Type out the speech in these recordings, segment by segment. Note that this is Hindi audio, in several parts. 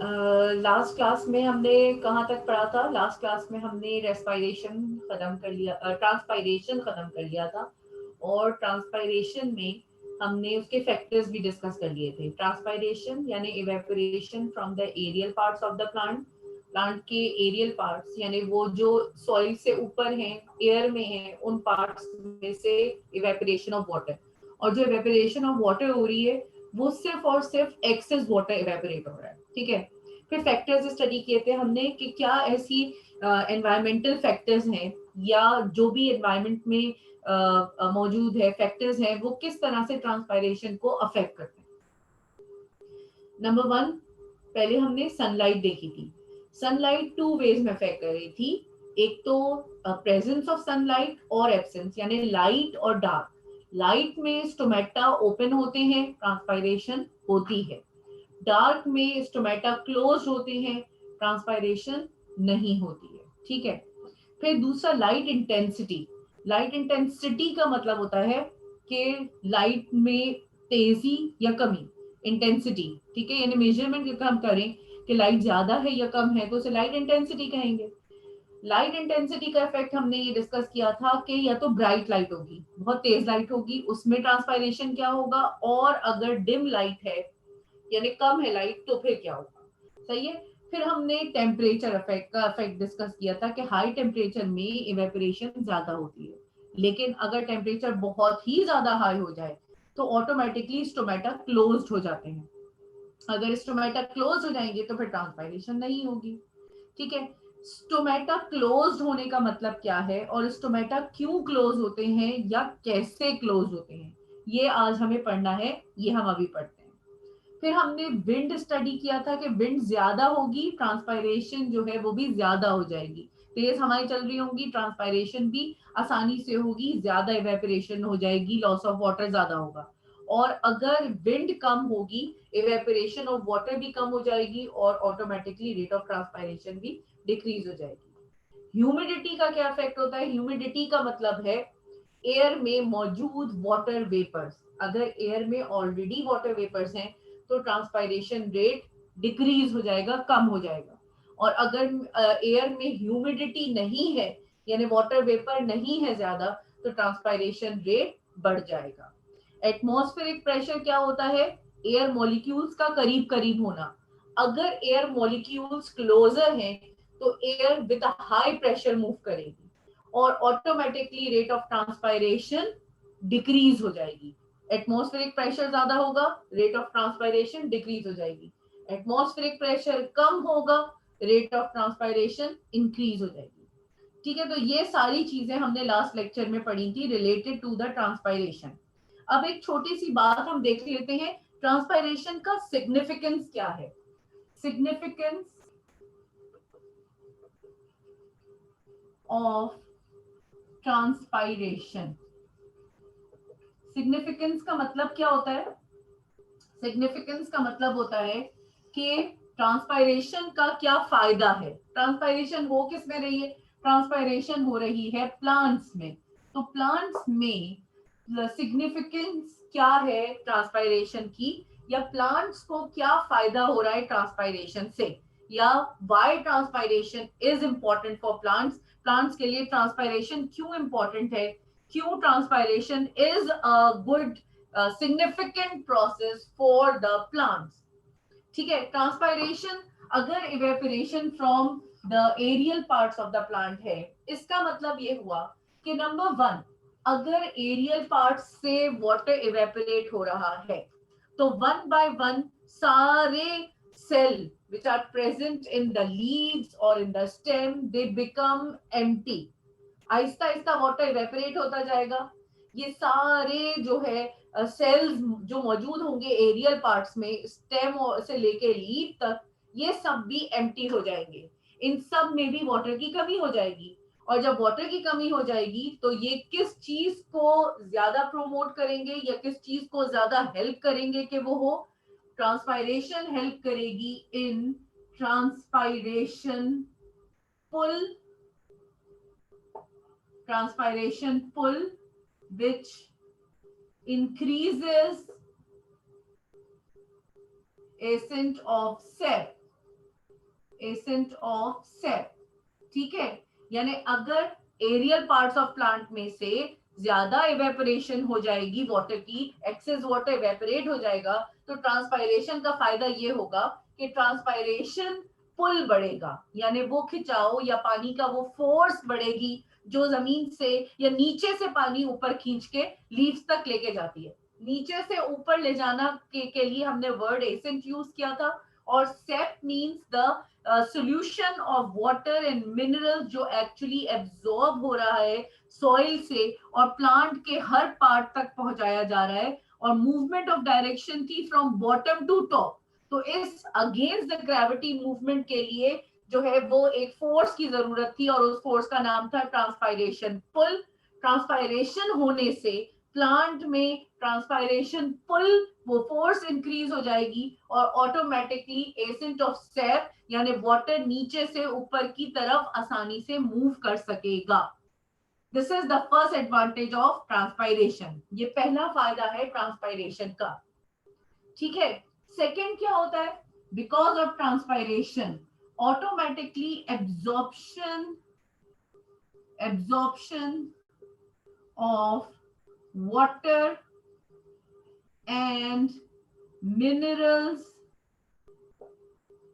लास्ट क्लास में हमने कहाँ तक पढ़ा था? लास्ट क्लास में हमने रेस्पिरेशन खत्म कर लिया, ट्रांसपायरेशन खत्म कर लिया था। और ट्रांसपायरेशन में हमने उसके फैक्टर्स भी डिस्कस कर लिए थे। ट्रांसपायरेशन यानी evaporation from the aerial parts of the plant. Plant के एरियल पार्ट्स यानी वो जो सॉइल से ऊपर हैं, एयर में हैं, उन पार्ट्स में से इवेपोरेशन ऑफ वाटर। और जो इवेपोरेशन ऑफ वाटर हो रही है वो सिर्फ और सिर्फ एक्सेस वाटर इवेपोरेट हो रहा है, ठीक है। फिर फैक्टर्स स्टडी किए थे हमने कि क्या ऐसी एनवायरमेंटल फैक्टर्स हैं या जो भी एनवायरमेंट में मौजूद है फैक्टर्स हैं वो किस तरह से ट्रांसपायरेशन को अफेक्ट करते हैं। नंबर वन, पहले हमने सनलाइट देखी थी। सनलाइट टू वेज में अफेक्ट कर रही थी। एक तो प्रेजेंस ऑफ सनलाइट और एब्सेंस यानी लाइट और डार्क। लाइट में स्टोमेटा ओपन होते हैं, ट्रांसपायरेशन होती है। डार्क में स्टोमेटा क्लोज होते हैं, ट्रांसपायरेशन नहीं होती है, ठीक है। फिर दूसरा लाइट इंटेंसिटी। लाइट इंटेंसिटी का मतलब होता है कि लाइट में तेजी या कमी, इंटेंसिटी, ठीक है। यानी मेजरमेंट अगर हम करें कि लाइट ज्यादा है या कम है तो उसे लाइट इंटेंसिटी कहेंगे। लाइट इंटेंसिटी का इफेक्ट हमने ये डिस्कस किया था कि या तो ब्राइट लाइट होगी, बहुत तेज लाइट होगी, उसमें ट्रांसपायरेशन क्या होगा, और अगर डिम लाइट है यानी कम है लाइट तो फिर क्या होगा, सही है। फिर हमने टेम्परेचर इफेक्ट का इफेक्ट डिस्कस किया था कि हाई टेम्परेचर में इवेपोरेशन ज्यादा होती है, लेकिन अगर टेम्परेचर बहुत ही ज्यादा हाई हो जाए तो ऑटोमेटिकली स्टोमेटा क्लोज्ड हो जाते हैं। अगर स्टोमेटा क्लोज हो जाएंगे तो फिर ट्रांसपायरेशन नहीं होगी, ठीक है। स्टोमेटा क्लोज्ड होने का मतलब क्या है और स्टोमेटा क्यों क्लोज होते हैं या कैसे क्लोज होते हैं, ये आज हमें पढ़ना है, ये हम अभी पढ़ते हैं। फिर हमने विंड स्टडी किया था कि विंड ज्यादा होगी, ट्रांसपायरेशन जो है वो भी ज्यादा हो जाएगी। तेज हवाएं चल रही होंगी, ट्रांसपायरेशन भी आसानी से होगी, ज्यादा इवेपोरेशन हो जाएगी, लॉस ऑफ वाटर ज्यादा होगा। और अगर विंड कम होगी, इवेपोरेशन ऑफ वाटर भी कम हो जाएगी और ऑटोमेटिकली रेट ऑफ ट्रांसपायरेशन भी डिक्रीज हो जाएगी। ह्यूमिडिटी का क्या इफेक्ट होता है? ह्यूमिडिटी का मतलब है एयर में मौजूद वाटर वेपर्स। अगर एयर में ऑलरेडी वाटर वेपर्स हैं तो ट्रांसपायरेशन रेट डिक्रीज हो जाएगा, कम हो जाएगा। और अगर एयर में ह्यूमिडिटी नहीं है यानी वाटर वेपर नहीं है ज्यादा तो ट्रांसपायरेशन रेट बढ़ जाएगा। एटमॉस्फेरिक प्रेशर क्या होता है? एयर मॉलिक्यूल्स का करीब करीब होना। अगर एयर मॉलिक्यूल्स क्लोजर हैं तो air with high pressure move करेगी और automatically rate of transpiration decrease हो जाएगी। एटमॉस्फेरिक प्रेशर ज्यादा होगा, रेट ऑफ ट्रांसपायरेशन डिक्रीज हो जाएगी। एटमॉस्फेरिक प्रेशर कम होगा, रेट ऑफ ट्रांसपायरेशन इंक्रीज हो जाएगी, ठीक है। तो ये सारी चीजें हमने लास्ट लेक्चर में पढ़ी थी रिलेटेड टू द ट्रांसपायरेशन। अब एक छोटी सी बात हम देख लेते हैं, ट्रांसपायरेशन का सिग्निफिकेंस क्या है। Significance of transpiration. सिग्निफिकेंस का मतलब क्या होता है? सिग्निफिकेंस का मतलब होता है कि ट्रांसपायरेशन का क्या फायदा है। ट्रांसपायरेशन हो किस में रही है? ट्रांसपायरेशन हो रही है प्लांट्स में। तो प्लांट्स में सिग्निफिकेंस क्या है ट्रांसपायरेशन की, या प्लांट्स को क्या फायदा हो रहा है ट्रांसपायरेशन से, या why transpiration is important for plants. Plants के लिए ट्रांसपायरेशन क्यों इंपॉर्टेंट है, क्यों transpiration is a good significant process for the plants, ठीक है। ट्रांसपायरेशन अगर evaporation from the aerial parts of the plant है, इसका मतलब ये हुआ कि नंबर वन, अगर एरियल पार्ट से वाटर इवेपोरेट हो रहा है तो वन बाय वन सारे cell which are present in the leaves or in the stem they become empty। Aahista Aahista water evaporate होता जाएगा। ये सारे जो है सेल्स जो मौजूद होंगे एरियल पार्ट्स में, स्टेम से लेके लीफ तक, ये सब भी एम्प्टी हो जाएंगे। इन सब में भी वाटर की कमी हो जाएगी। और जब वाटर की कमी हो जाएगी तो ये किस चीज को ज्यादा प्रोमोट करेंगे या किस चीज को ज्यादा हेल्प करेंगे कि वो हो? ट्रांसपायरेशन हेल्प करेगी in transpiration pull. Transpiration pull which increases ascent of sap, ascent of sap, ठीक है। यानी अगर एरियल पार्ट्स ऑफ प्लांट में से ज्यादा इवेपोरेशन हो जाएगी वाटर की, एक्सेस वाटर इवेपोरेट हो जाएगा, तो ट्रांसपायरेशन का फायदा ये होगा कि ट्रांसपायरेशन पुल बढ़ेगा, यानी वो खिंचाव या पानी का वो फोर्स बढ़ेगी जो जमीन से या नीचे से पानी ऊपर खींच के लीव्स तक लेके जाती है। नीचे से ऊपर ले जाना के लिए हमने वर्ड एसेंट यूज किया था, और sap means the solution of water and mineral जो एक्चुअली एब्जॉर्ब हो रहा है सॉइल से और प्लांट के हर पार्ट तक पहुंचाया जा रहा है, और मूवमेंट ऑफ डायरेक्शन थी फ्रॉम बॉटम टू टॉप। तो इस अगेंस्ट द ग्रेविटी मूवमेंट के लिए जो है वो एक फोर्स की जरूरत थी, और उस फोर्स का नाम था ट्रांसपायरेशन पुल। ट्रांसपायरेशन होने से प्लांट में ट्रांसपायरेशन पुल वो फोर्स इंक्रीज हो जाएगी, और ऑटोमेटिकली एसेंट ऑफ सेप यानी वाटर नीचे से ऊपर की तरफ आसानी से मूव कर सकेगा। This is the first advantage of transpiration, ये पहला फायदा है ट्रांसपायरेशन का, ठीक है। सेकेंड क्या होता है, because of transpiration automatically absorption, absorption of water and minerals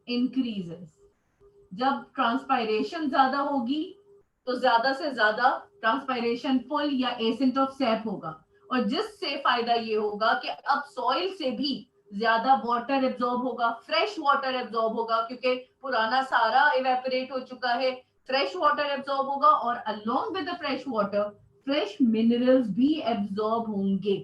increases. जब ट्रांसपायरेशन ज्यादा होगी तो ज्यादा से ज्यादा ट्रांसपायरेशन पुल या एसेंट ऑफ सेप होगा, और जिससे फायदा ये होगा कि अब सॉइल से भी ज्यादा वाटर एब्जॉर्ब होगा, फ्रेश वाटर एब्जॉर्ब होगा, क्योंकि पुराना सारा इवेपोरेट हो चुका है, फ्रेश वाटर एब्जॉर्ब होगा, और along with the fresh water fresh minerals भी एब्जॉर्ब होंगे।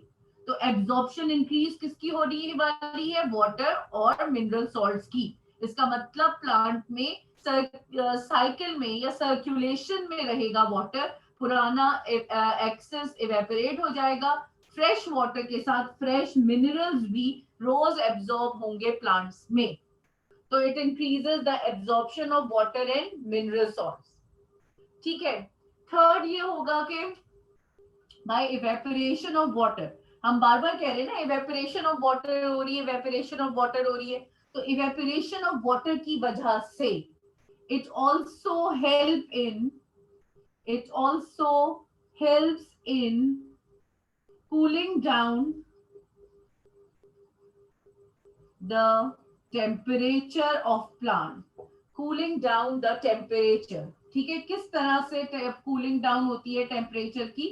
तो एब्जॉर्प्शन इंक्रीज किसकी हो रही वाली है, वाटर और मिनरल सॉल्ट्स की। इसका मतलब प्लांट में साइकिल में या सर्कुलेशन में रहेगा वाटर, पुराना एक्सेस इवेपोरेट हो जाएगा, फ्रेश वाटर के साथ फ्रेश मिनरल्स भी रोज एब्जॉर्ब होंगे प्लांट्स में। तो it increases the absorption of water and mineral salts, ठीक है। थर्ड ये होगा कि बाय इवेपोरेशन ऑफ वाटर, हम बार बार कह रहे हैं ना इवेपोरेशन ऑफ वाटर हो रही है, इवेपोरेशन ऑफ वाटर हो रही है, तो इवेपोरेशन ऑफ वाटर की वजह से it also help in it also helps in cooling down the temperature of plant, cooling down the temperature, ठीक है। किस तरह से कूलिंग डाउन होती है टेम्परेचर की,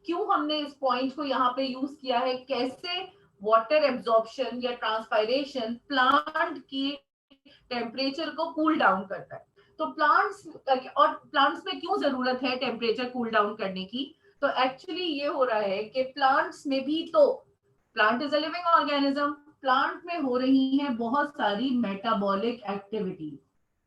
क्यों हमने इस पॉइंट को यहाँ पे यूज किया है, कैसे वाटर एब्जॉर्प्शन या ट्रांसपायरेशन प्लांट की टेम्परेचर को कूल डाउन करता है। तो प्लांट्स, और प्लांट्स में क्यों जरूरत है टेम्परेचर कूल डाउन करने की, तो एक्चुअली ये हो रहा है कि प्लांट्स में भी, तो plant is a living organism, plant में हो रही हैं बहुत सारी मेटाबॉलिक एक्टिविटीज,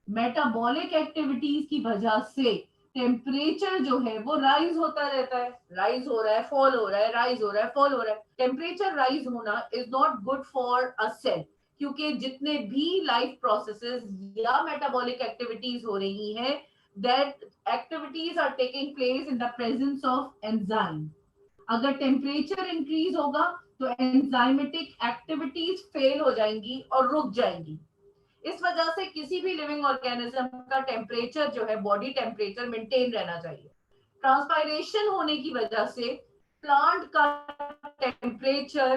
मेटाबॉलिक एक्टिविटीज की वजह से टेम्परेचर जो है वो राइज होता रहता है, राइज हो रहा है, फॉल हो रहा है, राइज हो रहा है, फॉल हो रहा है। टेम्परेचर राइज होना is not good for a cell, क्योंकि जितने भी लाइफ प्रोसेसेस या मेटाबॉलिक एक्टिविटीज हो रही हैं, that activities are taking place in the presence of enzyme. अगर टेम्परेचर इंक्रीज होगा तो एंजाइमेटिक एक्टिविटीज फेल हो जाएंगी और रुक जाएंगी। इस वजह से किसी भी लिविंग ऑर्गेनिज्म का टेम्परेचर जो है बॉडी टेम्परेचर मेंटेन रहना चाहिए। ट्रांसपायरेशन होने की वजह से प्लांट का टेम्परेचर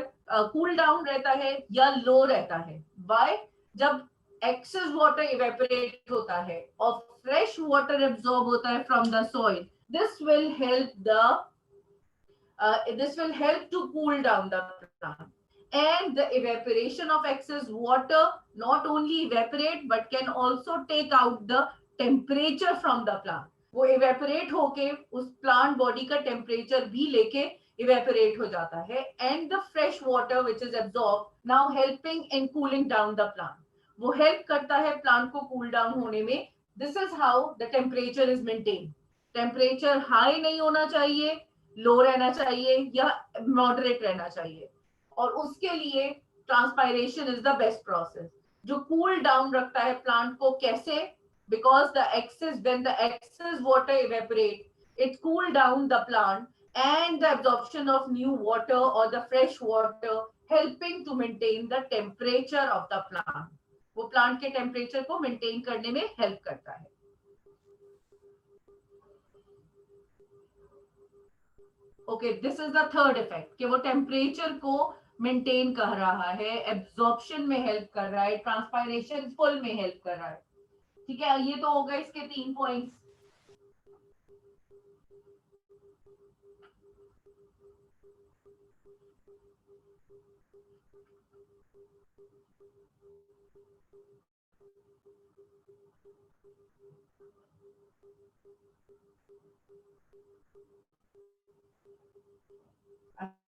कूल डाउन रहता है या लो रहता है। व्हाई? जब एक्सेस वाटर इवेपोरेट होता है और फ्रेश वाटर एब्जॉर्ब होता है from the soil, this will help the this will help to cool down the plant, and the evaporation of excess water not only evaporate but can also take out the temperature from the plant। वो evaporate होके उस plant body का temperature भी लेके evaporate हो जाता है, and the fresh water which is absorbed now helping in cooling down the plant, वो help करता है plant को cool down होने में। This is how the temperature is maintained। Temperature high नहीं होना चाहिए, लो रहना चाहिए या मॉडरेट रहना चाहिए, और उसके लिए transpiration is the best process जो कूल डाउन रखता है प्लांट को। कैसे? Because the excess, when the excess water evaporate, it cool down the plant and the absorption of new water or the fresh water helping to maintain the temperature of the plant. वो प्लांट के टेम्परेचर को मेंटेन करने में हेल्प करता है। Okay, this is the third effect कि वो टेम्परेचर को मेंटेन कर रहा है, एब्जॉर्प्शन में हेल्प कर रहा है, ट्रांसपायरेशन फुल में हेल्प कर रहा है। ठीक है, ये तो हो गए इसके 3 पॉइंट्स।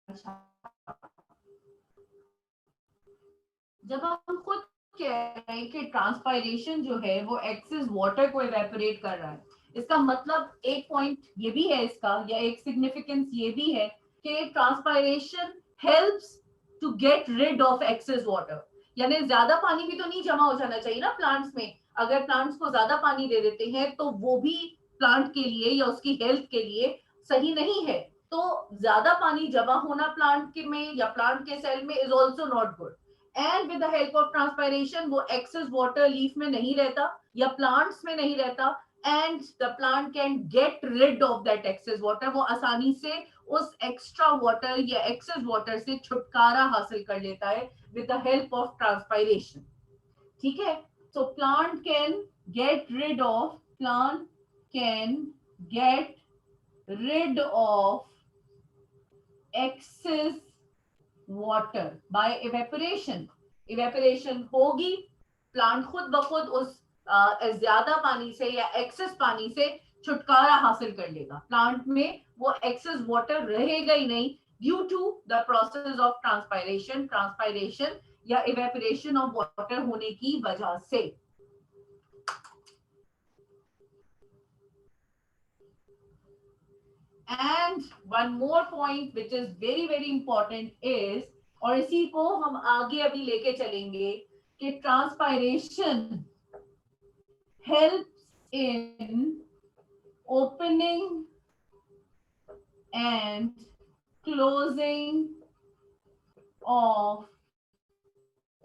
अच्छा, जब हम खुद कह रहे हैं कि ट्रांसपायरेशन जो है वो एक्सेस वाटर को इवेपोरेट कर रहा है, इसका मतलब एक पॉइंट ये भी है इसका, या एक सिग्निफिकेंस ये भी है कि transpiration helps to get rid of excess water. यानी ज्यादा पानी भी तो नहीं जमा हो जाना चाहिए ना प्लांट्स में। अगर प्लांट्स को ज्यादा पानी दे देते हैं तो वो भी प्लांट के लिए या उसकी हेल्थ के लिए सही नहीं है। तो ज्यादा पानी जमा होना प्लांट के में या प्लांट के सेल में is also not good. And with the help of transpiration वो एक्सेस वाटर लीफ में नहीं रहता या प्लांट्स में नहीं रहता, and the plant can get rid of that excess water. वो आसानी से उस एक्स्ट्रा वाटर या एक्सेस वाटर से छुटकारा हासिल कर लेता है with the help of transpiration. ठीक है, so plant can get rid of excess water by evaporation। Evaporation होगी, प्लांट खुद ब खुद उस ज्यादा पानी से या एक्सेस पानी से छुटकारा हासिल कर लेगा। प्लांट में वो एक्सेस वाटर रहेगा ही नहीं due to the process of transpiration या इवेपोरेशन ऑफ वाटर होने की वजह से। And one more point which is very very important is, और इसी को हम आगे अभी लेके चलेंगे, कि transpiration helps in opening and closing of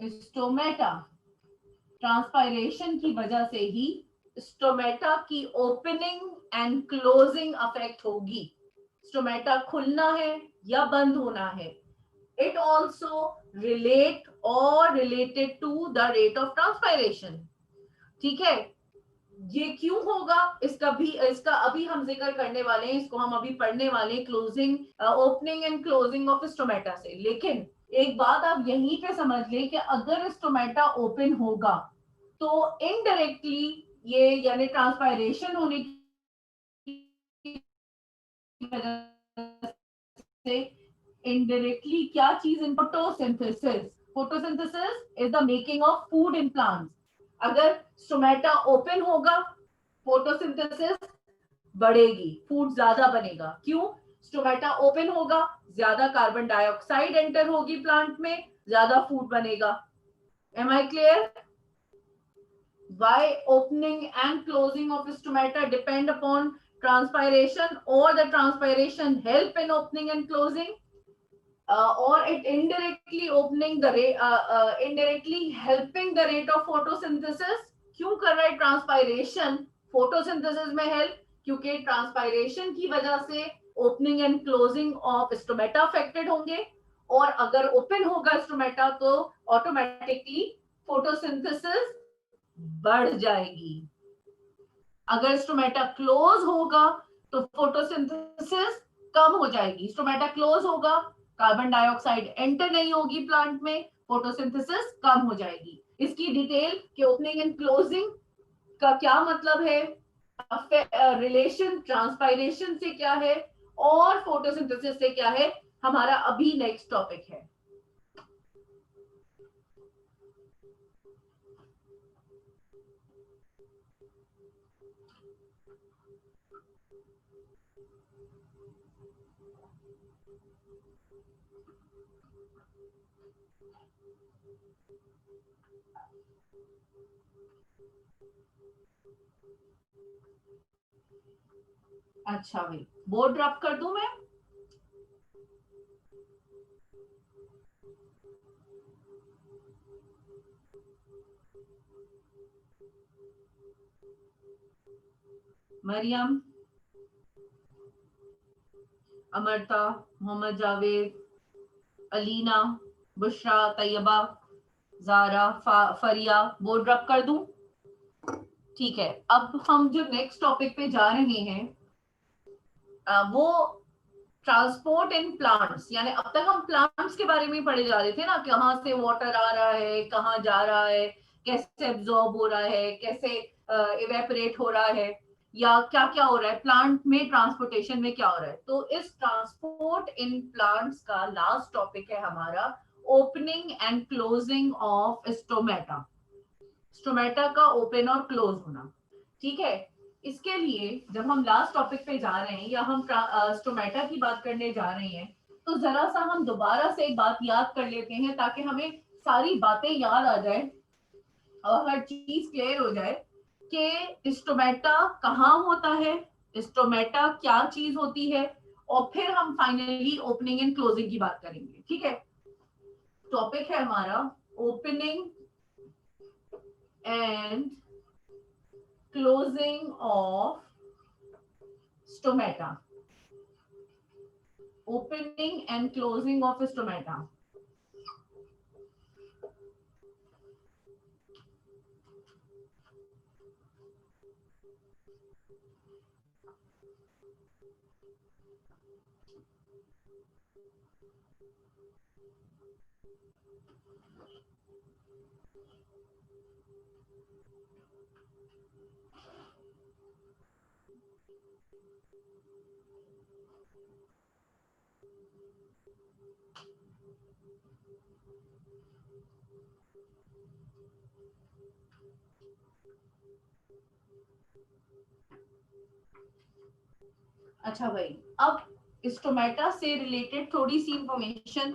stomata. Transpiration की वजह से ही स्टोमेटा की ओपनिंग एंड क्लोजिंग अफेक्ट होगी। स्टोमेटा खुलना है या बंद होना है। इट ऑल्सो रिलेट और related to the rate of transpiration. ठीक है, ये क्यों होगा इसका अभी हम जिक्र करने वाले हैं, इसको हम अभी पढ़ने वाले हैं closing, opening and closing of stomata से। लेकिन एक बात आप यहीं पे समझ लें कि अगर स्टोमेटा ओपन होगा तो इनडायरेक्टली ये यानी ट्रांसपायरेशन होने की वजह से इनडायरेक्टली क्या चीज in photosynthesis. Photosynthesis is the making of food in plants. अगर स्टोमेटा ओपन होगा, फोटोसिंथेसिस बढ़ेगी, फूड ज्यादा बनेगा। क्यों? स्टोमेटा ओपन होगा, ज्यादा कार्बन डाइऑक्साइड एंटर होगी प्लांट में, ज्यादा फूड बनेगा। Am I clear? Why opening and closing of stomata depend upon transpiration, or the transpiration help in opening and closing, or it indirectly opening the rate, indirectly helping the rate of photosynthesis। क्यों कर रहा है ट्रांसपायरेशन फोटोसिंथेसिस में हेल्प? क्योंकि ट्रांसपायरेशन की वजह से opening and closing of stomata affected होंगे, और अगर ओपन होगा स्टोमेटा तो ऑटोमेटिकली फोटोसिंथेसिस बढ़ जाएगी। अगर स्टोमेटा क्लोज होगा तो फोटोसिंथेसिस कम हो जाएगी। स्टोमेटा क्लोज होगा, कार्बन डाइऑक्साइड एंटर नहीं होगी प्लांट में, फोटोसिंथेसिस कम हो जाएगी। इसकी डिटेल के ओपनिंग एंड क्लोजिंग का क्या मतलब है, रिलेशन ट्रांसपायरेशन से क्या है और फोटोसिंथेसिस से क्या है, हमारा अभी नेक्स्ट टॉपिक है। अच्छा भाई, बोर्ड ड्रॉप कर दूं मैं? मरियम, अमरता, मोहम्मद जावेद, अलीना, बुशरा, तैयबा, जारा, फरिया, बोर्ड रब कर दूं? ठीक है, अब हम जो नेक्स्ट टॉपिक पे जा रहे हैं वो ट्रांसपोर्ट इन प्लांट्स, यानी अब तक हम प्लांट्स के बारे में पढ़े जा रहे थे ना, कहाँ से वाटर आ रहा है, कहाँ जा रहा है, कैसे एब्जॉर्ब हो रहा है, कैसे इवेपोरेट हो रहा है, या क्या क्या हो रहा है प्लांट में, ट्रांसपोर्टेशन में क्या हो रहा है। तो इस ट्रांसपोर्ट इन प्लांट्स का लास्ट टॉपिक है हमारा opening and closing of stomata. Stomata का ओपन और क्लोज होना, ठीक है। इसके लिए जब हम लास्ट टॉपिक पे जा रहे हैं या हम स्टोमेटा की बात करने जा रहे हैं, तो जरा सा हम दोबारा से एक बात याद कर लेते हैं ताकि हमें सारी बातें याद आ जाए और हर चीज क्लियर हो जाए कि स्टोमेटा कहाँ होता है, स्टोमेटा क्या चीज होती है, और फिर हम फाइनली ओपनिंग एंड क्लोजिंग की बात करेंगे, ठीक है। टॉपिक है हमारा opening and closing of stomata, opening and closing of stomata। अच्छा भाई, अब स्टोमेटा से रिलेटेड थोड़ी सी इंफॉर्मेशन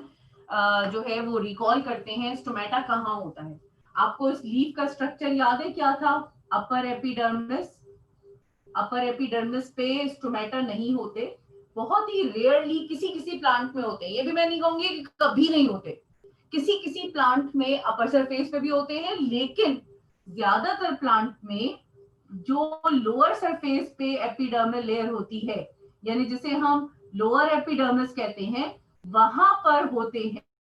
जो है वो रिकॉल करते हैं। स्टोमेटा कहाँ होता है? आपको इस लीफ का स्ट्रक्चर याद है क्या था? अपर एपिडर्मिस, अपर एपिडर्मिस पे स्टोमेटा नहीं होते, बहुत ही रेयरली किसी किसी प्लांट में होते हैं। ये भी मैं नहीं कहूंगी कि कभी नहीं होते, किसी किसी प्लांट में अपर सरफेस पे भी होते हैं, लेकिन ज्यादातर प्लांट में जो लोअर सरफेस पे एपिडर्मल लेयर होती है, यानी जिसे हम लोअर एपिडर्मिस कहते हैं, वहां पर होते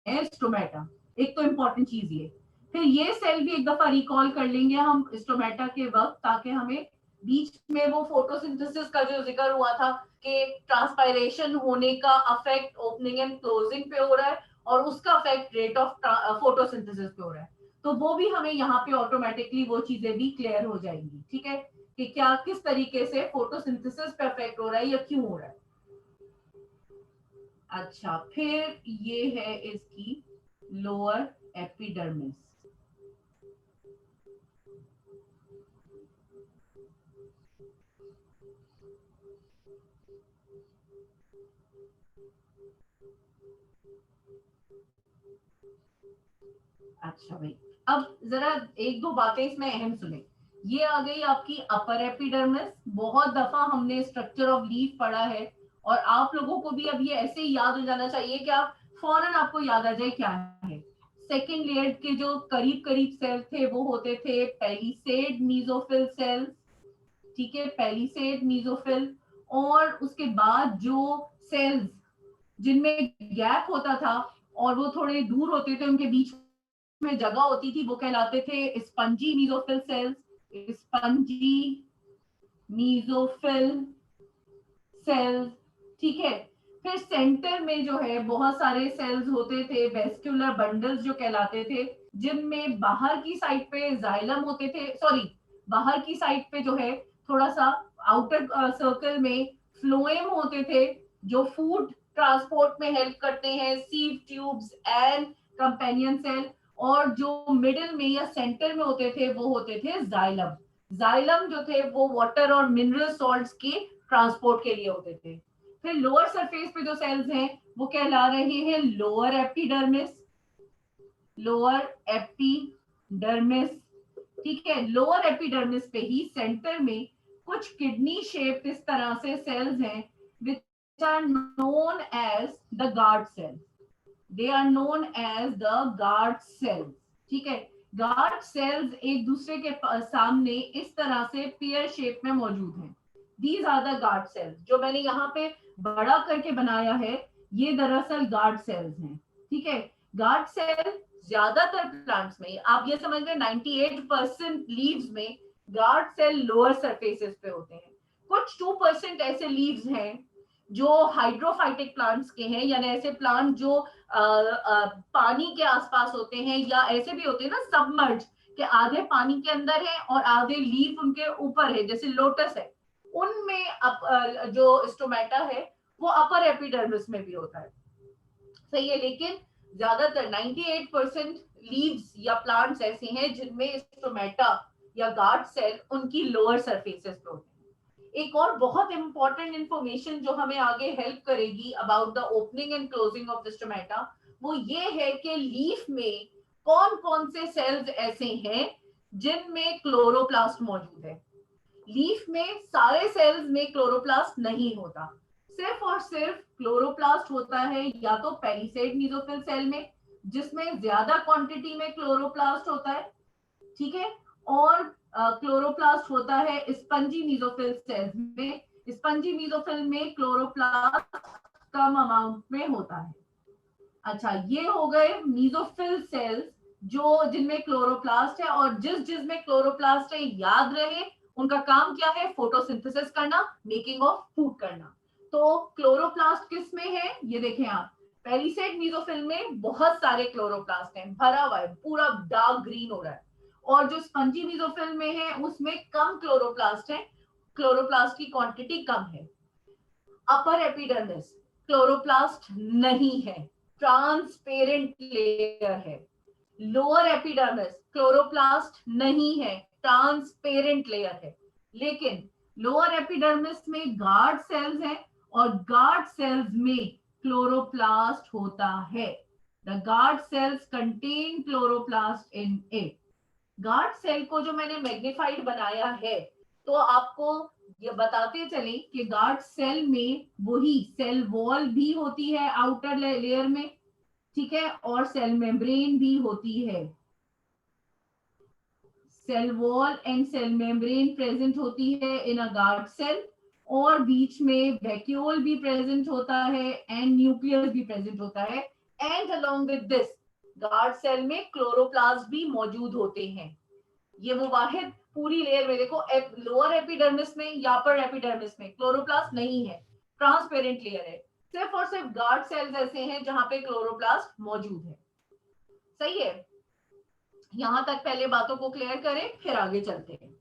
हैं स्टोमेटा। एक तो इंपॉर्टेंट चीज ये, फिर ये सेल भी एक दफा रिकॉल कर लेंगे हम स्टोमेटा के वक्त, ताकि हमें बीच में वो फोटोसिंथेसिस का जो जिक्र हुआ था कि ट्रांसपायरेशन होने का अफेक्ट ओपनिंग एंड क्लोजिंग पे हो रहा है और उसका अफेक्ट रेट ऑफ फोटोसिंथेसिस पे हो रहा है, तो वो भी हमें यहाँ पे ऑटोमेटिकली वो चीजें भी क्लियर हो जाएंगी, ठीक है, कि क्या किस तरीके से फोटोसिंथेसिस पे अफेक्ट हो रहा है या क्यों हो रहा है। अच्छा, फिर ये है इसकी लोअर एपिडर्मिस। अच्छा भाई, अब जरा एक दो बातें इसमें अहम सुने। ये आ गई आपकी अपर एपिडर्मिस। बहुत दफा हमने स्ट्रक्चर ऑफ लीफ पढ़ा है, और आप लोगों को भी अब ये ऐसे ही याद हो जाना चाहिए कि आप फौरन आपको याद आ जाए क्या है। सेकेंड लेयर के जो करीब करीब सेल थे वो होते थे पेलिसेड मीजोफिल सेल्स, ठीक है, पेलिसेड मीजोफिल। और उसके बाद जो सेल्स जिनमें गैप होता था और वो थोड़े दूर होते थे, उनके बीच में जगह होती थी, वो कहलाते थे spongy mesophyll cells, spongy mesophyll cells, ठीक है। फिर सेंटर में जो है बहुत सारे सेल्स होते थे, वेस्क्यूलर बंडल्स जो कहलाते थे, जिनमें बाहर की साइड पे जाइलम होते थे, सॉरी, बाहर की साइड पे जो है थोड़ा सा आउटर सर्कल में फ्लोएम होते थे, जो फूड ट्रांसपोर्ट में हेल्प करते हैं, sieve tubes and companion cell. और जो मिडिल में या सेंटर में होते थे वो होते थे जाइलम। जाइलम जो थे वो वाटर और मिनरल सॉल्ट्स के ट्रांसपोर्ट के लिए होते थे। फिर लोअर सरफेस पे जो सेल्स हैं वो कहला रहे हैं लोअर एपिडर्मिस, लोअर एपिडर्मिस, ठीक है। लोअर एपिडर्मिस पे ही सेंटर में कुछ किडनी शेप इस तरह से सेल्स हैं, which are known as the guard cells, they are known as the guard cells, ठीक है। गार्ड सेल्स एक दूसरे के सामने इस तरह से पेयर शेप में मौजूद हैं। These are the guard cells. जो मैंने यहाँ पे बड़ा करके बनाया है ये दरअसल गार्ड सेल्स हैं। ठीक है, गार्ड सेल ज्यादातर प्लांट्स में, आप ये समझ लें 98% लीव्स में गार्ड सेल लोअर सरफेसेस पे होते हैं। कुछ 2% ऐसे लीव्स हैं जो हाइड्रोफाइटिक प्लांट्स के हैं, यानी ऐसे प्लांट जो पानी के आसपास होते हैं, या ऐसे भी होते हैं ना सबमर्ज, के आधे पानी के अंदर है और आधे लीफ उनके ऊपर है, जैसे लोटस है। उनमें जो स्टोमेटा है वो अपर एपिडर्मिस में भी होता है। सही है, लेकिन ज्यादातर 98% लीव्स या प्लांट्स ऐसे हैं जिनमें स्टोमेटा या गार्ड सेल उनकी लोअर सरफेसेस पे होते हैं। एक और बहुत इंपॉर्टेंट इंफॉर्मेशन जो हमें आगे हेल्प करेगी about the opening and closing of the stomata, वो ये है कि लीफ में कौन कौन से सेल्स ऐसे हैं जिनमें क्लोरोप्लास्ट मौजूद है। लीफ में सारे सेल्स में क्लोरोप्लास्ट नहीं होता, सिर्फ और सिर्फ क्लोरोप्लास्ट होता है या तो पेरिसेड मेसोफिल सेल में, जिसमें ज्यादा क्वांटिटी में क्लोरोप्लास्ट होता है। ठीक है, और क्लोरोप्लास्ट होता है स्पंजी मेसोफिल सेल्स में। स्पंजी मेसोफिल में क्लोरोप्लास्ट कम अमाउंट में होता है। अच्छा, ये हो गए मेसोफिल सेल्स जो जिनमें क्लोरोप्लास्ट है, और जिसमें क्लोरोप्लास्ट है याद रहे उनका काम क्या है, फोटोसिंथेसिस करना, मेकिंग ऑफ फूड करना। तो क्लोरोप्लास्ट किस में है, ये देखें आप, पेरिसेड मेसोफिल में बहुत सारे क्लोरोप्लास्ट हैं, भरा हुआ है, पूरा डार्क ग्रीन हो रहा है। और जो स्पंजी मेसोफिल में है उसमें कम क्लोरोप्लास्ट है, क्लोरोप्लास्ट की क्वांटिटी कम है। अपर एपिडर्मिस क्लोरोप्लास्ट नहीं है, ट्रांसपेरेंट लेयर है। लोअर एपिडर्मिस क्लोरोप्लास्ट नहीं है, ट्रांसपेरेंट लेयर है। लेकिन लोअर एपिडर्मिस में गार्ड सेल्स हैं और गार्ड सेल्स में क्लोरोप्लास्ट होता है। The guard cells contain chloroplast in it. Guard cell को जो मैंने मैग्नीफाइड बनाया है, तो आपको ये बताते चले कि गार्ड सेल में वही सेल वॉल भी होती है आउटर लेयर में, ठीक है, और सेल मेम्ब्रेन भी होती है। Cell wall and cell membrane present होती है इन अ गार्ड सेल, और बीच में वैक्यूल भी प्रेजेंट होता है एंड न्यूक्लियस भी प्रेजेंट होता है। And along with this guard cell में क्लोरोप्लास्ट भी मौजूद होते हैं। ये वो वाहिद पूरी लेयर में देखो, लोअर एपिडर्मिस में या अपर एपिडर्मिस में क्लोरोप्लास्ट नहीं है, ट्रांसपेरेंट लेयर है। सिर्फ और सिर्फ गार्ड सेल्स ऐसे हैं जहां पे क्लोरोप्लास्ट मौजूद है। सही है, यहां तक पहले बातों को क्लियर करें, फिर आगे चलते हैं।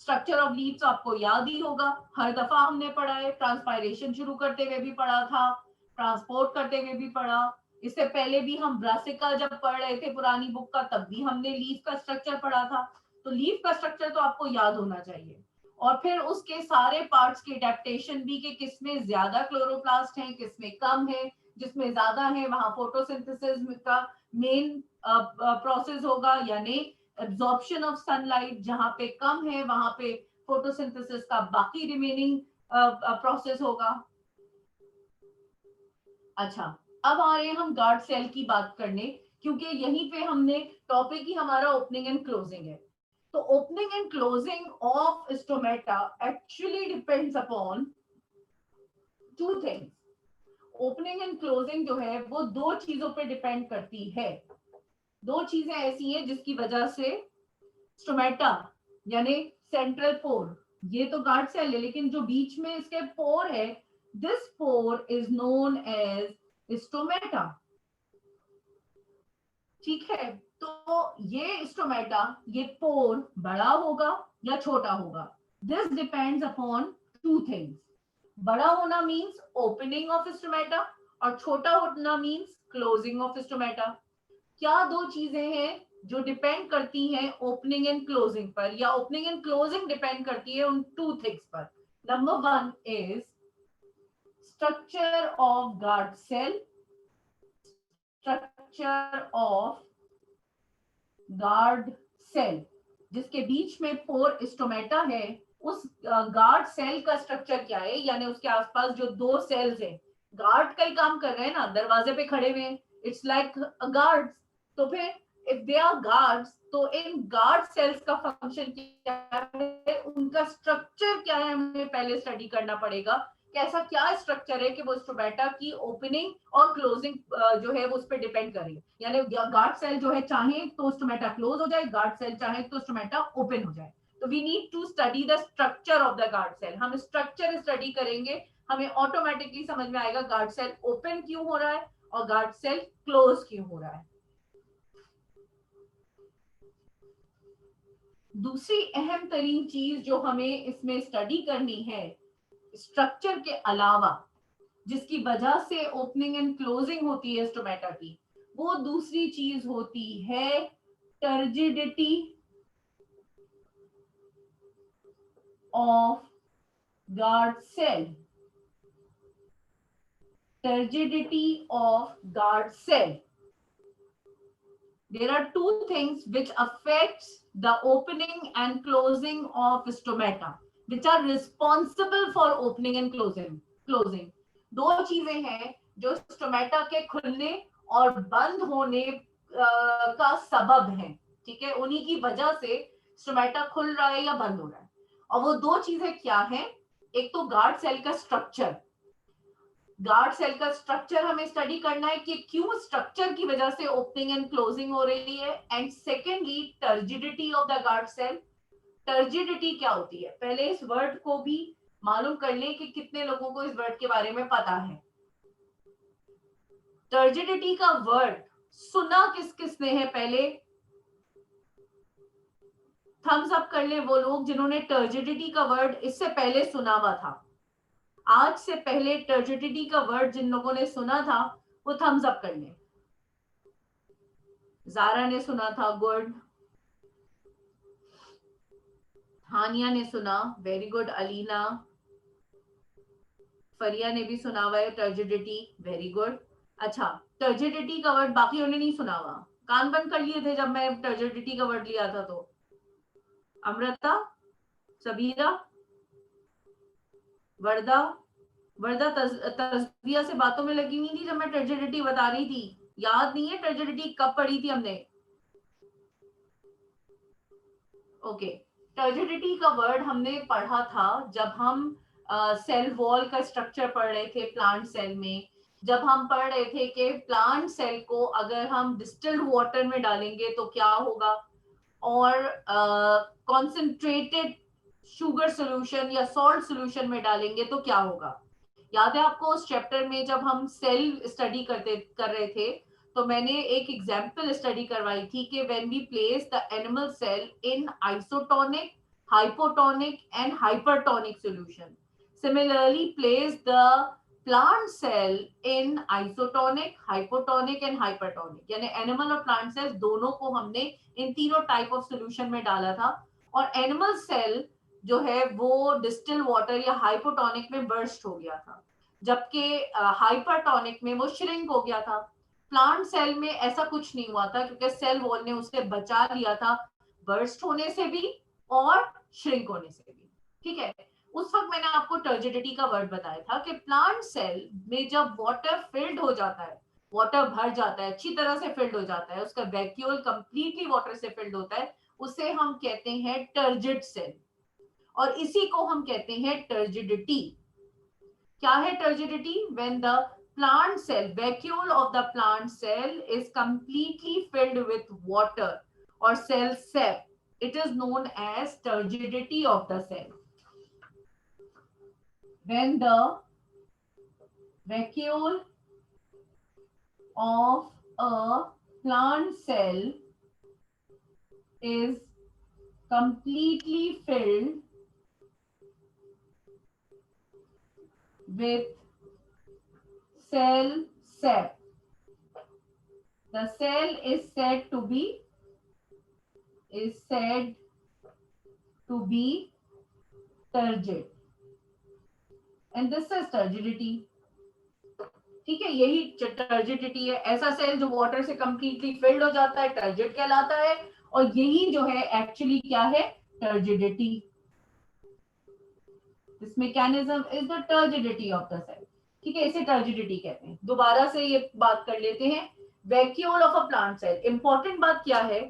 स्ट्रक्चर ऑफ लीव्स आपको याद ही होगा, हर दफा हमने पढ़ा है, ट्रांसपायरेशन शुरू करते हुए भी पढ़ा था, ट्रांसपोर्ट करते हुए भी पढ़ा। इससे पहले भी हम ब्रासिका जब पढ़ रहे थे पुरानी बुक का, तब भी हमने लीफ का स्ट्रक्चर पढ़ा था। तो लीफ का स्ट्रक्चर तो आपको याद होना चाहिए, और फिर उसके सारे पार्ट्स के एडेप्टेशन भी, कि किसमें ज्यादा क्लोरोप्लास्ट है, किसमें कम है। जिसमें ज्यादा है वहां फोटोसिंथेसिस का मेन प्रोसेस होगा, यानी एब्जॉर्प्शन ऑफ सनलाइट। जहां पे कम है वहां पे फोटोसिंथेसिस का बाकी रिमेनिंग प्रोसेस होगा। अच्छा, अब आ रहे हैं हम गार्ड सेल की बात करने, क्योंकि यहीं पे हमने टॉपिक ही हमारा ओपनिंग एंड क्लोजिंग है। तो opening and closing of stomata actually depends upon two things. Opening and closing जो है वो दो चीजों पे डिपेंड करती है। दो चीजें ऐसी हैं जिसकी वजह से स्टोमेटा, यानी सेंट्रल पोर, ये तो गार्ड सेल है, लेकिन जो बीच में इसके पोर है, this pore is known as stomata. ठीक है, तो ये स्टोमेटा, ये पोर बड़ा होगा या छोटा होगा, this depends upon two things. बड़ा होना मींस ओपनिंग ऑफ स्टोमेटा, और छोटा होना मींस क्लोजिंग ऑफ स्टोमेटा। क्या दो चीजें हैं जो डिपेंड करती हैं ओपनिंग एंड क्लोजिंग पर, या ओपनिंग एंड क्लोजिंग डिपेंड करती है उन टू थिंग्स पर। Number one is structure of guard cell, structure of guard cell. जिसके बीच में पोर स्टोमेटा है, उस गार्ड सेल का स्ट्रक्चर क्या है, यानी उसके आसपास जो दो सेल्स हैं, गार्ड का ही काम कर रहे हैं ना, दरवाजे पे खड़े हुए हैं, इट्स लाइक गार्ड। तो फिर इफ दे आर गार्ड्स, तो इन गार्ड सेल्स का फंक्शन क्या है, उनका स्ट्रक्चर क्या है, हमें पहले स्टडी करना पड़ेगा कि ऐसा क्या स्ट्रक्चर है कि वो स्टोमेटा की ओपनिंग और क्लोजिंग जो है वो उस पर डिपेंड करे। यानी गार्ड सेल जो है चाहे तो स्टोमेटा क्लोज हो जाए, गार्ड सेल चाहे तो स्टोमेटा ओपन हो जाए। तो we need to study the structure of the guard cell. हम स्ट्रक्चर स्टडी करेंगे, हमें ऑटोमेटिकली समझ में आएगा गार्ड सेल ओपन क्यों हो रहा है और गार्ड सेल क्लोज क्यों हो रहा है। दूसरी अहम तरीन चीज जो हमें इसमें स्टडी करनी है स्ट्रक्चर के अलावा, जिसकी वजह से ओपनिंग एंड क्लोजिंग होती है स्टोमेटा की, वो दूसरी चीज होती है turgidity of guard cell. Turgidity of guard cell, there are two things which affects the opening and closing of stomata, which are responsible for opening and closing। दो चीजें हैं जो स्टोमेटा के खुलने और बंद होने का सबब है, ठीक है, उन्हीं की वजह से स्टोमेटा खुल रहा है या बंद हो रहा है। और वो दो चीजें क्या है, एक तो गार्ड सेल का स्ट्रक्चर, गार्ड सेल का स्ट्रक्चर हमें स्टडी करना है कि क्यों स्ट्रक्चर की वजह से ओपनिंग एंड क्लोजिंग हो रही है। And secondly turgidity of the guard cell. Turgidity क्या होती है, पहले इस वर्ड को भी मालूम कर लें कि कितने लोगों को इस वर्ड के बारे में पता है। टर्जिडिटी का वर्ड सुना किस किसने है, पहले थम्स अप कर ले वो लोग जिन्होंने टर्जिडिटी का वर्ड इससे पहले सुना हुआ था। आज से पहले टर्जिडिटी का वर्ड जिन लोगों ने सुना था वो थम्स अप कर ले। जारा ने सुना था, गुड। हानिया ने सुना, वेरी गुड। अलीना, फरिया ने भी सुना हुआ है टर्जिडिटी, वेरी गुड। अच्छा, टर्जिडिटी का वर्ड बाकियों ने नहीं सुना हुआ, कान बंद कर लिए थे जब मैं टर्जिडिटी का वर्ड लिया था तो। अमृता, सबीरा, वर्दा, वर्दा तस्बिया से बातों में लगी हुई थी जब मैं टर्जिडिटी बता रही थी, याद नहीं है टर्जिडिटी कब पढ़ी थी हमने? ओके, टर्जिडिटी का वर्ड हमने पढ़ा था जब हम सेल वॉल का स्ट्रक्चर पढ़ रहे थे प्लांट सेल में, जब हम पढ़ रहे थे कि प्लांट सेल को अगर हम डिस्टिल्ड वाटर में डालेंगे तो क्या होगा, और कॉन्सेंट्रेटेड शुगर सोल्यूशन या सॉल्ट सोल्यूशन में डालेंगे तो क्या होगा। याद है आपको उस चैप्टर में जब हम सेल स्टडी कर रहे थे तो मैंने एक एग्जाम्पल स्टडी करवाई थी कि when we place the animal cell in isotonic, hypotonic and hypertonic solution, similarly place the plant cell in isotonic, hypotonic and hypertonic, यानी एनिमल और प्लांट सेल्स दोनों को हमने इन तीनों टाइप ऑफ सॉल्यूशन में डाला था। और एनिमल सेल जो है वो डिस्टिल वाटर या हाइपोटोनिक में बर्स्ट हो गया था, जबकि हाइपरटोनिक में वो श्रिंक हो गया था। प्लांट सेल में ऐसा कुछ नहीं हुआ था क्योंकि सेल वॉल ने उसे बचा लिया था बर्स्ट होने से भी और श्रिंक होने से भी, ठीक है। उस वक्त मैंने आपको टर्जिडिटी का वर्ड बताया था कि प्लांट सेल में जब वाटर फिल्ड हो जाता है, वाटर भर जाता है, अच्छी तरह से फिल्ड हो जाता है, उसका वैक्यूल कंप्लीटली वाटर से फिल्ड होता है, उसे हम कहते हैं टर्जिड सेल, और इसी को हम कहते हैं टर्जिडिटी। क्या है turgidity? When the plant cell vacuole of the plant cell is completely filled with water or cell sap, it is known as turgidity of the cell. When the vacuole of a plant cell is completely filled with cell sap, the cell is said to be turgid and this is turgidity, ठीक है, यही टर्जिडिटी है। ऐसा सेल जो वाटर से कंप्लीटली फिल्ड हो जाता है टर्जिड कहलाता है, और यही जो है एक्चुअली क्या है, turgidity. This mechanism is the turgidity of the cell, ठीक है, इसे टर्जिडिटी कहते हैं। दोबारा से ये बात कर लेते हैं vacuole of a plant cell. Important बात क्या है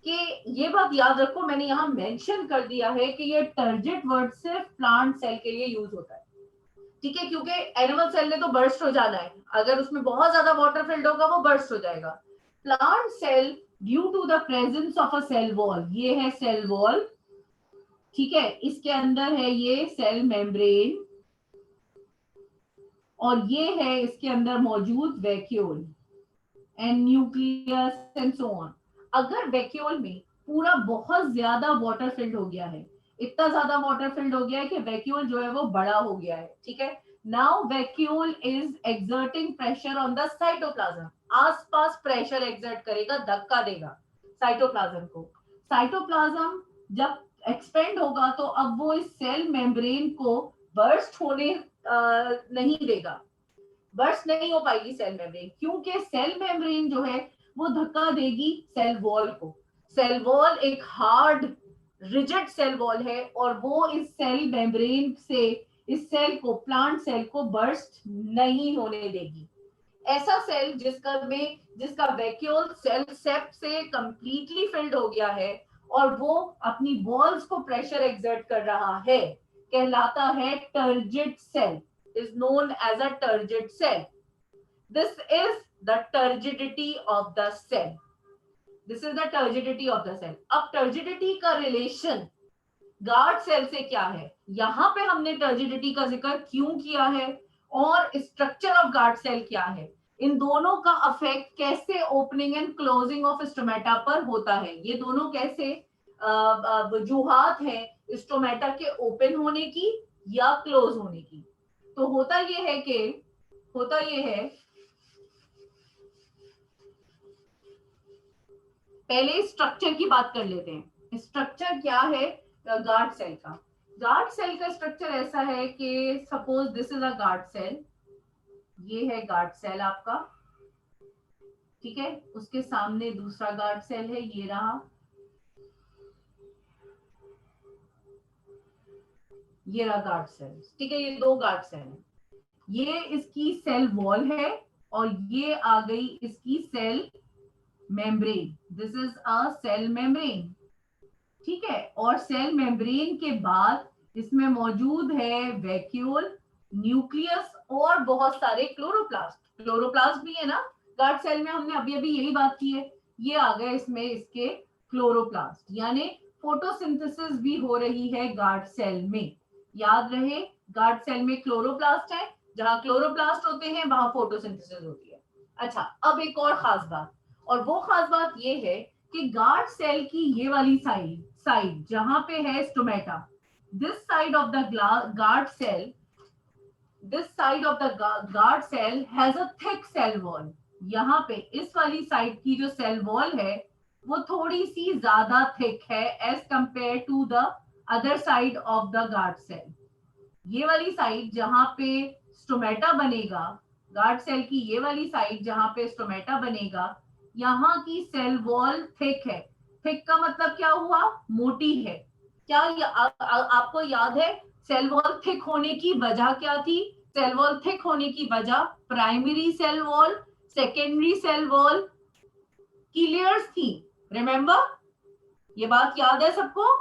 कि ये बात याद रखो, मैंने यहाँ मेंशन कर दिया है कि ये टर्जिट वर्ड सिर्फ प्लांट सेल के लिए यूज होता है, ठीक है, क्योंकि एनिमल सेल ने तो बर्स्ट हो जाना है, अगर उसमें बहुत ज्यादा वाटर फिल्ड होगा वो बर्स्ट हो जाएगा। Plant cell due to the presence of a cell wall, ये है सेल वॉल, ठीक है, इसके अंदर है ये सेल मेम्ब्रेन, और ये है इसके अंदर मौजूद vacuole and nucleus and so on. अगर वैक्यूल में पूरा बहुत ज्यादा वाटर फिल्ड हो गया है, इतना ज्यादा वाटर फिल्ड हो गया है कि वैक्यूल जो है वो बड़ा हो गया है, ठीक है, now vacuole is exerting pressure on the cytoplasm, आसपास प्रेशर एक्सर्ट करेगा, धक्का देगा साइटोप्लाज्म को। साइटोप्लाज्म जब एक्सपेंड होगा तो अब वो इस सेल मेम्ब्रेन को बर्स्ट होने नहीं देगा, बर्स्ट नहीं हो पाएगी सेल मेम्ब्रेन, क्योंकि सेल मेम्ब्रेन जो है वो धक्का देगी सेल वॉल को। सेल वॉल एक हार्ड रिजिड सेल वॉल है, और वो इस सेल मेम्ब्रेन से इस सेल को, प्लांट सेल को बर्स्ट नहीं होने देगी। ऐसा सेल जिसका वैक्यूल सेल सेप से कंप्लीटली फिल्ड हो गया है और वो अपनी वॉल्स को प्रेशर एक्सर्ट कर रहा है, कहलाता है turgid cell, is known as a turgid cell. This is the turgidity of the cell. This is the turgidity of the cell. अब turgidity का रिलेशन गार्ड सेल से क्या है, यहां पे हमने टर्जिडिटी का जिक्र क्यों किया है, और स्ट्रक्चर ऑफ गार्ड सेल क्या है, इन दोनों का अफेक्ट कैसे opening and closing of stomata पर होता है, ये दोनों कैसे वजूहात हैं स्टोमेटा के ओपन होने की या क्लोज होने की। तो होता ये है, पहले स्ट्रक्चर की बात कर लेते हैं। स्ट्रक्चर क्या है गार्ड सेल का? गार्ड सेल का स्ट्रक्चर ऐसा है कि suppose this is a guard cell, ये है गार्ड सेल आपका, ठीक है, उसके सामने दूसरा गार्ड सेल है, ये रहा, ये रहा गार्ड सेल, ठीक है, ये दो गार्ड सेल है, ये इसकी सेल वॉल है, और ये आ गई इसकी cell membrane, this is a cell membrane, ठीक है, और सेल मेम्ब्रेन के बाद इसमें मौजूद है वैक्यूल, न्यूक्लियस और बहुत सारे क्लोरोप्लास्ट, क्लोरोप्लास्ट भी है ना गार्ड सेल में, हमने अभी अभी यही बात की है, ये आ गए इसमें इसके क्लोरोप्लास्ट, यानी फोटोसिंथेसिस भी हो रही है गार्ड सेल में। याद रहे, गार्ड सेल में क्लोरोप्लास्ट है, जहां क्लोरोप्लास्ट होते हैं वहां फोटोसिंथेसिस होती है। अच्छा, अब एक और खास बात, और वो खास बात ये है कि गार्ड सेल की ये वाली साइड साइड जहां पे है stomata, this side of the guard cell, this side of the guard cell has a thick cell wall, यहाँ पे इस वाली साइड की जो सेल वॉल है वो थोड़ी सी ज्यादा थिक है as compare to the other side of the guard cell. ये वाली साइड जहां पे स्टोमेटा बनेगा, गार्ड सेल की ये वाली साइड जहां पे स्टोमेटा बनेगा, यहाँ की सेल वॉल थिक है। थिक का मतलब क्या हुआ? मोटी है। क्या आपको याद है सेल वॉल थिक होने की वजह क्या थी? सेल वॉल थिक होने की वजह primary cell wall, secondary cell wall की लेयर्स थी, रिमेंबर, ये बात याद है सबको?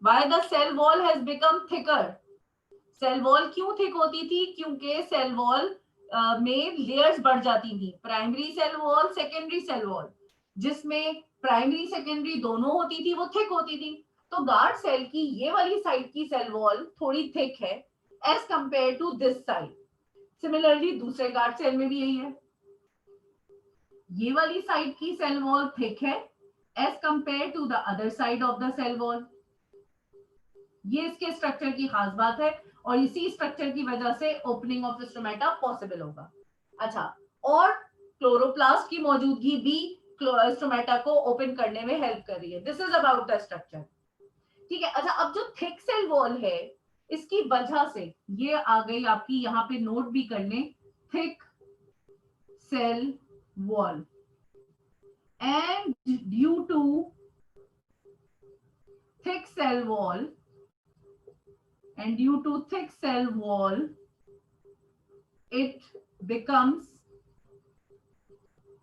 Why the cell wall has become thicker? Cell wall क्यों थिक होती थी? क्योंकि सेल वॉल में लेयर्स बढ़ जाती थी, primary cell wall, secondary cell wall, जिसमें प्राइमरी सेकेंडरी दोनों होती थी, वो थिक होती थी। तो गार्ड सेल की ये वाली साइड की सेल वॉल थोड़ी थिक है as compare to this side. Similarly दूसरे गार्ड सेल में भी यही है, ये वाली साइड की सेल वॉल थिक है as compare to the other side of the cell wall. ये इसके स्ट्रक्चर की खास बात है, और इसी स्ट्रक्चर की वजह से ओपनिंग ऑफ स्टोमेटा पॉसिबल होगा। अच्छा, और क्लोरोप्लास्ट की मौजूदगी भी स्टोमेटा को ओपन करने में हेल्प कर रही है। This is about the structure, ठीक है। अच्छा, अब जो थिक सेल वॉल है, इसकी वजह से ये आ गई आपकी, यहाँ पे नोट भी कर लें, thick cell wall, and due to thick cell wall and due to thick cell wall it becomes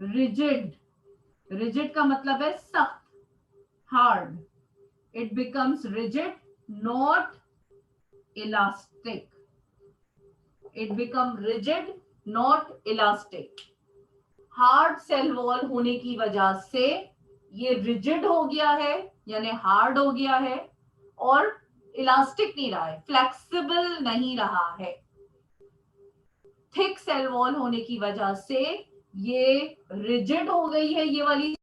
rigid, rigid का मतलब है सख्त, hard, it becomes rigid, not elastic, it become rigid not elastic. Hard cell wall होने की वजह से ये रिजिड हो गया है, यानी हार्ड हो गया है, और इलास्टिक नहीं रहा है, फ्लेक्सिबल नहीं रहा है। थिक सेल वॉल होने की वजह से ये रिजिड हो गई है, ये वाली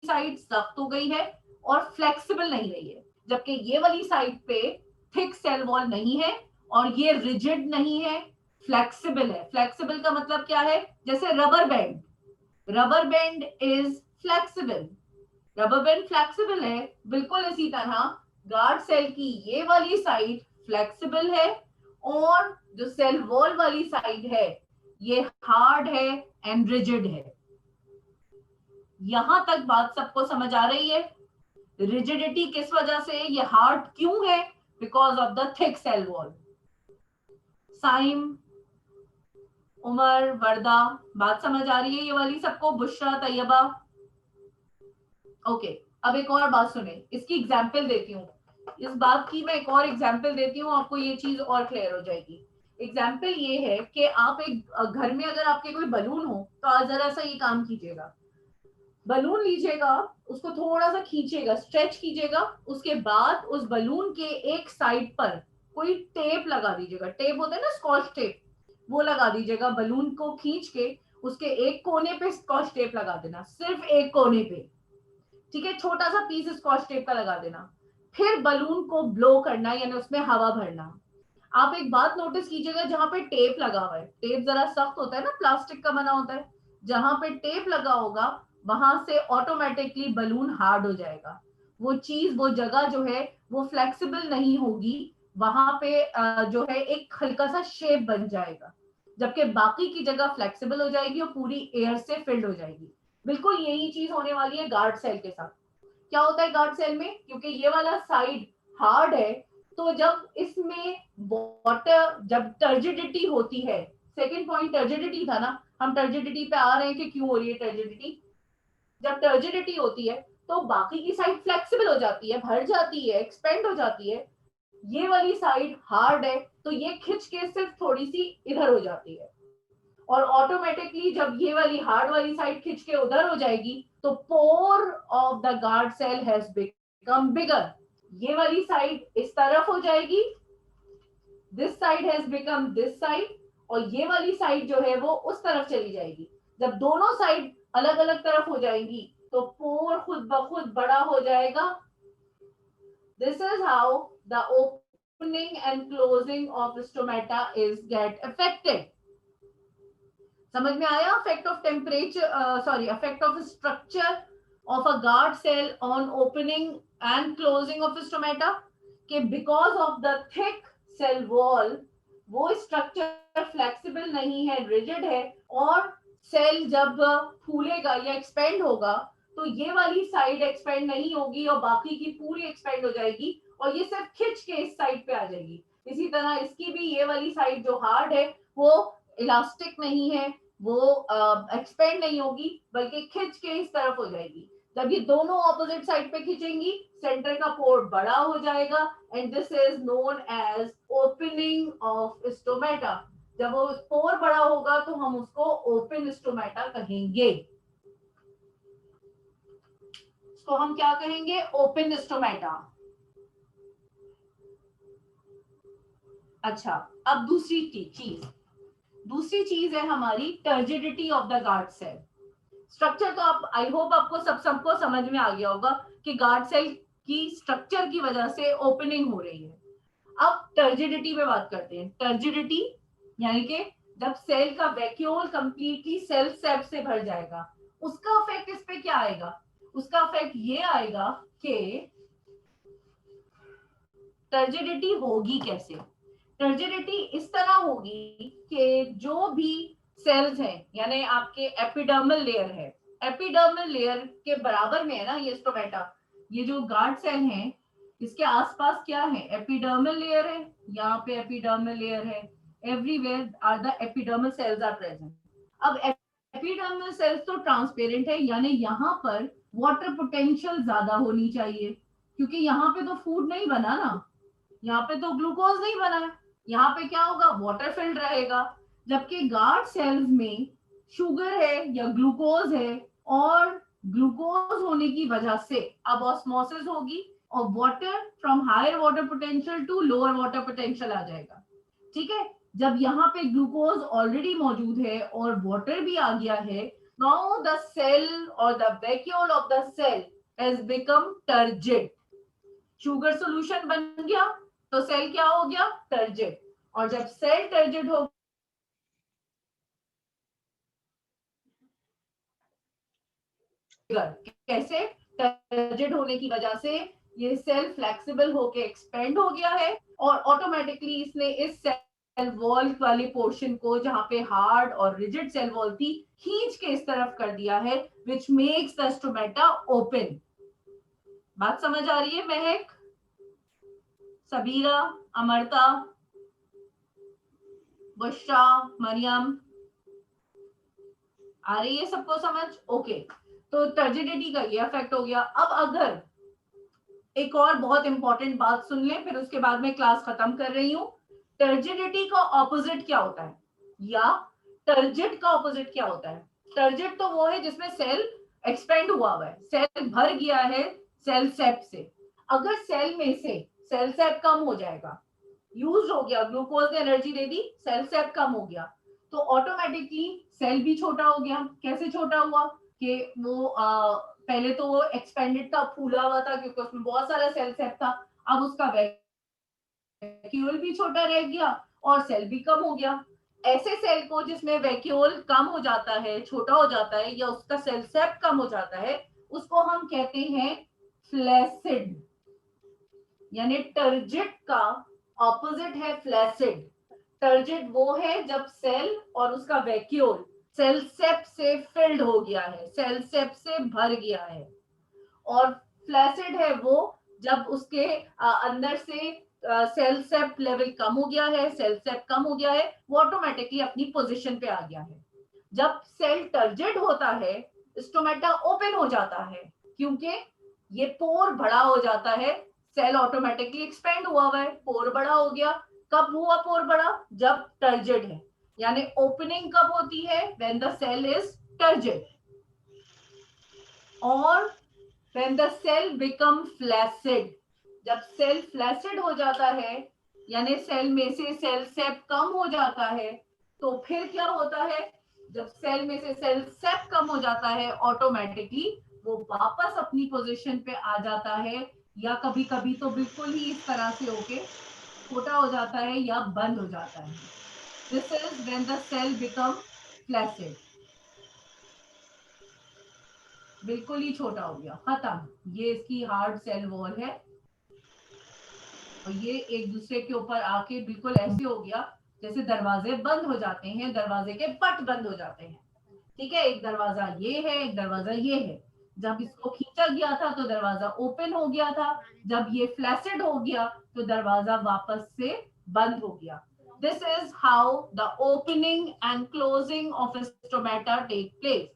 साइड सख्त हो गई है और फ्लेक्सिबल नहीं रही है, जबकि ये वाली साइड पे थिक सेल वॉल नहीं है और ये रिजिड नहीं है, फ्लेक्सिबल है। फ्लेक्सिबल का मतलब क्या है? जैसे rubber band, rubber band is flexible, rubber band flexible है, बिल्कुल इसी तरह गार्ड सेल की ये वाली साइड फ्लेक्सिबल है और जो सेल वॉल वाली साइड है ये हार्ड है एंड रिजिड है। यहां तक बात सबको समझ आ रही है? रिजिडिटी किस वजह से, ये हार्ड क्यों है? Because of the thick cell wall. Saim, Umar, Warda, बात समझ आ रही है ये वाली सबको? बुशरा, तैयबा? ओके, अब एक और बात सुने, इसकी एग्जाम्पल देती हूँ, इस बात की मैं एक और एग्जाम्पल देती हूँ, आपको ये चीज और क्लियर हो जाएगी। एग्जाम्पल ये है कि आप एक घर में अगर आपके कोई बलून हो तो आज जरा सा ये काम कीजिएगा, बलून लीजिएगा, उसको थोड़ा सा खींचेगा, स्ट्रेच कीजिएगा, उसके बाद उस बलून के एक साइड पर कोई टेप लगा दीजिएगा, टेप होता है ना, स्कॉच टेप, वो लगा दीजिएगा, बलून को खींच के उसके एक कोने पे स्कॉच टेप लगा देना, सिर्फ एक कोने पे, ठीक है, छोटा सा पीस स्कॉच टेप का लगा देना, फिर बलून को ब्लो करना, यानी उसमें हवा भरना। आप एक बात नोटिस कीजिएगा, जहां पे टेप लगा हुआ है, टेप जरा सख्त होता है ना, प्लास्टिक का बना होता है, जहां पे टेप लगा होगा वहां से ऑटोमेटिकली बलून हार्ड हो जाएगा, वो चीज, वो जगह जो है वो फ्लेक्सिबल नहीं होगी, वहां पे जो है एक हल्का सा शेप बन जाएगा, जबकि बाकी की जगह फ्लेक्सिबल हो जाएगी और पूरी एयर से फिल्ड हो जाएगी। बिल्कुल यही चीज होने वाली है गार्ड सेल के साथ। क्या होता है गार्ड सेल में? क्योंकि ये वाला साइड हार्ड है, तो जब इसमें वाटर, जब टर्जिडिटी होती है, सेकेंड पॉइंट टर्जिडिटी था ना, हम टर्जिडिटी पे आ रहे हैं कि क्यों हो रही है टर्जिडिटी। जब टर्जिडिटी होती है तो बाकी की साइड फ्लेक्सिबल हो जाती है, भर जाती है, एक्सपेंड हो जाती है, ये वाली साइड हार्ड है तो ये खिंच के सिर्फ थोड़ी सी इधर हो जाती है, और ऑटोमेटिकली जब ये वाली हार्ड वाली साइड खिंच के उधर हो जाएगी तो pore of the guard cell has become bigger, ये वाली साइड इस तरफ हो जाएगी, this side has become this side, और ये वाली साइड जो है वो उस तरफ चली जाएगी। जब दोनों साइड अलग अलग तरफ हो जाएंगी तो पोर खुद ब खुद बड़ा हो जाएगा। This is how the opening and closing of stomata is get affected. समझ में आया? Effect of temperature, sorry, effect of structure of a guard cell on opening and closing of stomata, कि because of the thick cell wall वो स्ट्रक्चर फ्लेक्सिबल नहीं है, रिजिड है, और सेल जब फूलेगा या एक्सपेंड होगा तो ये वाली साइड एक्सपेंड नहीं होगी और बाकी की पूरी एक्सपेंड हो जाएगी और ये सिर्फ खिंच के इस साइड पे आ जाएगी। इसी तरह इसकी भी ये वाली साइड जो हार्ड है वो इलास्टिक नहीं है, वो एक्सपेंड नहीं होगी बल्कि खिंच के इस तरफ हो जाएगी। जब ये दोनों ऑपोजिट साइड पे खींचेंगी सेंटर का पोर बड़ा हो जाएगा and this is known as opening of stomata. जब वो पोर बड़ा होगा तो हम उसको ओपन स्टोमेटा कहेंगे, इसको हम क्या कहेंगे? Open stomata. अच्छा, अब दूसरी चीज है हमारी turgidity of the guard cell. Structure तो आप, आई होप आपको सबको समझ में आ गया होगा कि गार्ड सेल की स्ट्रक्चर की वजह से ओपनिंग हो रही है। अब टर्जिडिटी पे बात करते हैं। टर्जिडिटी यानी कि जब सेल का वैक्यूल कंप्लीटली सेल सेप से भर जाएगा, उसका इफेक्ट इस पे क्या आएगा? उसका इफेक्ट ये आएगा कि टर्जिडिटी होगी कैसे? टर्जिडिटी इस तरह होगी कि जो भी सेल्स हैं, यानी आपके एपिडर्मल लेयर है, एपिडर्मल लेयर के बराबर में है ना ये स्टोमेटा, ये जो गार्ड सेल है इसके आसपास क्या है? एपिडर्मल लेयर है, यहाँ पे एपिडर्मल लेयर है, everywhere are the epidermal cells are present. अब एपिडर्मल सेल्स तो ट्रांसपेरेंट है, यानी यहाँ पर वाटर पोटेंशियल ज्यादा होनी चाहिए, क्योंकि यहाँ पे तो फूड नहीं बना ना, यहाँ पे तो ग्लूकोज नहीं बना है, यहाँ पे क्या होगा, वाटर फिल्ड रहेगा। जबकि गार्ड सेल्स में शुगर है या ग्लूकोज है, और ग्लूकोज होने की वजह से अब ऑस्मोसिस होगी और water from higher water potential to lower water potential आ जाएगा। ठीक है, जब यहाँ पे ग्लूकोज ऑलरेडी मौजूद है और वाटर भी आ गया है, नाउ द सेल और the vacuole of the cell has become turgid. Sugar solution बन गया तो सेल क्या हो गया, टर्जिड। और जब सेल टर्जिड हो, कैसे, टर्जिड होने की वजह से ये सेल फ्लेक्सिबल होके एक्सपेंड हो गया है, और ऑटोमेटिकली इसने इस सेल वॉल वाली पोर्शन को, जहां पे हार्ड और रिजिड सेल वॉल थी, खींच के इस तरफ कर दिया है, which makes the stomata open. बात समझ आ रही है महक, सबीरा, अमरता, बुशरा, मरियम, आ रही है सबको समझ? ओके, तो टर्जिडिटी का ये इफेक्ट हो गया। अब अगर एक और बहुत इंपॉर्टेंट बात सुन लें, फिर उसके बाद में क्लास खत्म कर रही हूँ। टर्जिडिटी का ऑपोजिट क्या होता है, या टर्जिड का ऑपोजिट क्या होता है? टर्जिड तो वो है जिसमें सेल एक्सपेंड हुआ है, सेल भर गया है सेल सेप से। अगर सेल में से सेल सेप कम हो जाएगा, यूज हो गया, ग्लूकोज ने एनर्जी दे दी, सेल सेप कम हो गया, तो ऑटोमेटिकली सेल भी छोटा हो गया। कैसे छोटा हुआ कि वो पहले तो वो एक्सपेंडेड था, फूला हुआ था, क्योंकि उसमें बहुत सारा सेल सेप था। अब उसका वैक्यूल भी छोटा रह गया और सेल भी कम हो गया। ऐसे सेल को जिसमें वैक्यूल कम हो जाता है, छोटा हो जाता है, या उसका सेल सेप कम हो जाता है, उसको हम कहते हैं फ्लैसिड। यानी टर्जिड का ऑपोजिट है फ्लैसिड। टर्जिड वो है जब सेल और उसका वैक्यूल सेल सेप से फिल्ड हो गया है, सेल सेप से भर गया है। और फ्लैसिड है वो जब उसके अंदर से सेल सेप लेवल कम हो गया है, सेल सेप कम हो गया है, वो ऑटोमेटिकली अपनी पोजीशन पे आ गया है। जब सेल टर्जिड होता है, स्टोमेटा ओपन हो जाता है, क्योंकि ये पोर बड़ा हो जाता है, सेल ऑटोमेटिकली एक्सपेंड हुआ है, पोर बड़ा हो गया। कब हुआ पोर बड़ा, जब टर्जिड है। यानी ओपनिंग कब होती है, when the cell is turgid, और when the cell become flaccid, जब सेल फ्लैसिड हो जाता है, यानी सेल में से सेल सेप कम हो जाता है, तो फिर क्या होता है, जब सेल में से सेल सेप कम हो जाता है, ऑटोमेटिकली वो वापस अपनी पोजीशन पे आ जाता है, या कभी कभी तो बिल्कुल ही इस तरह से होके छोटा हो जाता है या बंद हो जाता है। This is when the cell become flaccid, बिल्कुल ही छोटा हो गया, खत्म। ये इसकी हार्ड सेल वॉल है, और ये एक दूसरे के ऊपर आके बिल्कुल ऐसे हो गया जैसे दरवाजे बंद हो जाते हैं, दरवाजे के पट बंद हो जाते हैं। ठीक है, एक दरवाजा ये है, एक दरवाजा ये है। जब इसको खींचा गया था तो दरवाजा ओपन हो गया था, जब ये फ्लैसिड हो गया तो दरवाजा वापस से बंद हो गया। This is how the opening and closing of stomata take place.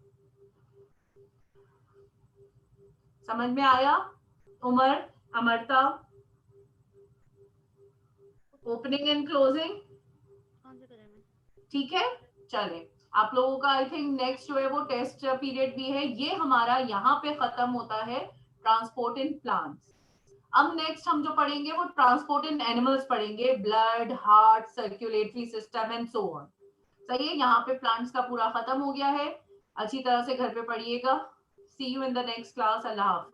समझ में आया उमर, अमरता? ओपनिंग एंड क्लोजिंग ठीक है। चले, आप लोगों का आई थिंक नेक्स्ट जो है वो टेस्ट पीरियड भी है, ये हमारा यहाँ पे खत्म होता है ट्रांसपोर्ट इन प्लांट्स। अब नेक्स्ट हम जो पढ़ेंगे वो ट्रांसपोर्ट इन एनिमल्स पढ़ेंगे, blood, heart, circulatory system and so on. सही है, यहाँ पे प्लांट्स का पूरा खत्म हो गया है। अच्छी तरह से घर पे पढ़िएगा। See you in the next class. Allah Hafiz.